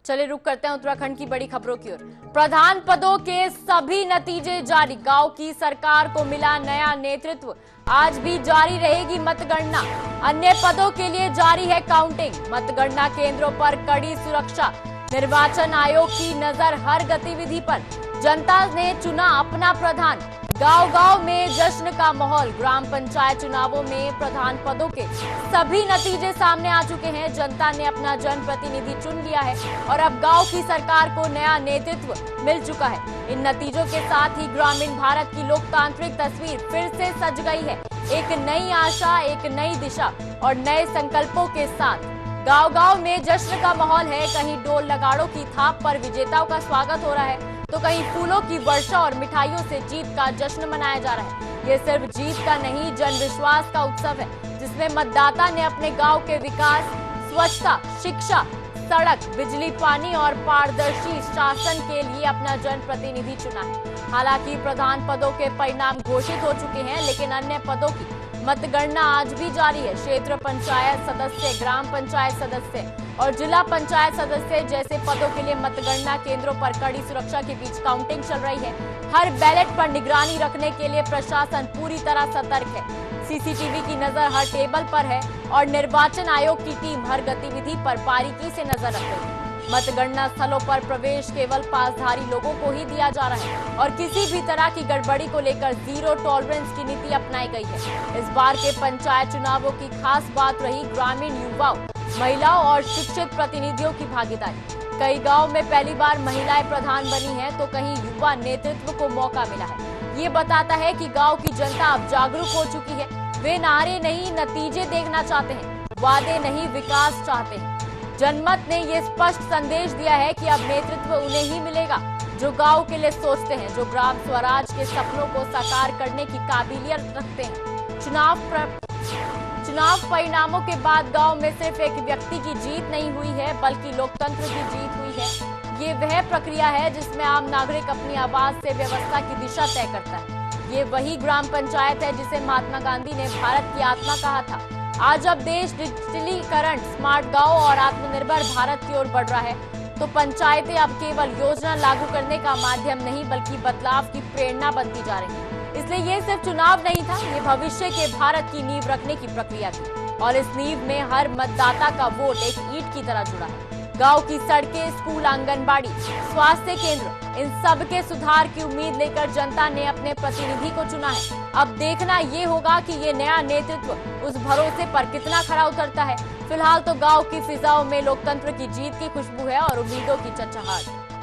चले रुक करते हैं उत्तराखंड की बड़ी खबरों की ओर। प्रधान पदों के सभी नतीजे जारी, गांव की सरकार को मिला नया नेतृत्व। आज भी जारी रहेगी मतगणना, अन्य पदों के लिए जारी है काउंटिंग। मतगणना केंद्रों पर कड़ी सुरक्षा, निर्वाचन आयोग की नजर हर गतिविधि पर। जनता ने चुना अपना प्रधान, गांव-गांव में जश्न का माहौल। ग्राम पंचायत चुनावों में प्रधान पदों के सभी नतीजे सामने आ चुके हैं। जनता ने अपना जनप्रतिनिधि चुन लिया है और अब गांव की सरकार को नया नेतृत्व मिल चुका है। इन नतीजों के साथ ही ग्रामीण भारत की लोकतांत्रिक तस्वीर फिर से सज गई है। एक नई आशा, एक नई दिशा और नए संकल्पों के साथ गांव-गांव में जश्न का माहौल है। कहीं ढोल नगाड़ों की थाप पर विजेताओं का स्वागत हो रहा है, तो कहीं फूलों की वर्षा और मिठाइयों से जीत का जश्न मनाया जा रहा है। ये सिर्फ जीत का नहीं, जन विश्वास का उत्सव है, जिसमें मतदाता ने अपने गांव के विकास, स्वच्छता, शिक्षा, सड़क, बिजली, पानी और पारदर्शी शासन के लिए अपना जनप्रतिनिधि चुना है। हालांकि प्रधान पदों के परिणाम घोषित हो चुके हैं, लेकिन अन्य पदों की मतगणना आज भी जारी है। क्षेत्र पंचायत सदस्य, ग्राम पंचायत सदस्य और जिला पंचायत सदस्य जैसे पदों के लिए मतगणना केंद्रों पर कड़ी सुरक्षा के बीच काउंटिंग चल रही है। हर बैलेट पर निगरानी रखने के लिए प्रशासन पूरी तरह सतर्क है। सीसीटीवी की नजर हर टेबल पर है और निर्वाचन आयोग की टीम हर गतिविधि पर बारीकी से नजर रख रही है। मतगणना स्थलों पर प्रवेश केवल पासधारी लोगों को ही दिया जा रहा है और किसी भी तरह की गड़बड़ी को लेकर जीरो टॉलरेंस की नीति अपनाई गई है। इस बार के पंचायत चुनावों की खास बात रही ग्रामीण युवाओं, महिलाओं और शिक्षित प्रतिनिधियों की भागीदारी। कई गांव में पहली बार महिलाएं प्रधान बनी हैं, तो कहीं युवा नेतृत्व को मौका मिला है। ये बताता है कि गांव की जनता अब जागरूक हो चुकी है। वे नारे नहीं, नतीजे देखना चाहते हैं, वादे नहीं, विकास चाहते हैं। जनमत ने ये स्पष्ट संदेश दिया है कि अब नेतृत्व उन्हें ही मिलेगा जो गांव के लिए सोचते हैं, जो ग्राम स्वराज के सपनों को साकार करने की काबिलियत रखते हैं। चुनाव परिणामों के बाद गांव में सिर्फ एक व्यक्ति की जीत नहीं हुई है, बल्कि लोकतंत्र की जीत हुई है। ये वह प्रक्रिया है जिसमें आम नागरिक अपनी आवाज से व्यवस्था की दिशा तय करता है। ये वही ग्राम पंचायत है जिसे महात्मा गांधी ने भारत की आत्मा कहा था। आज अब देश डिजिटलीकरण, स्मार्ट गांव और आत्मनिर्भर भारत की ओर बढ़ रहा है, तो पंचायतें अब केवल योजना लागू करने का माध्यम नहीं, बल्कि बदलाव की प्रेरणा बनती जा रही है। इसलिए ये सिर्फ चुनाव नहीं था, ये भविष्य के भारत की नींव रखने की प्रक्रिया थी और इस नींव में हर मतदाता का वोट एक ईंट की तरह जुड़ा है। गांव की सड़कें, स्कूल, आंगनबाड़ी, स्वास्थ्य केंद्र, इन सब के सुधार की उम्मीद लेकर जनता ने अपने प्रतिनिधि को चुना है। अब देखना ये होगा कि ये नया नेतृत्व उस भरोसे पर कितना खरा उतरता है। फिलहाल तो गांव की फिजाओं में लोकतंत्र की जीत की खुशबू है और उम्मीदों की चहचहाहट।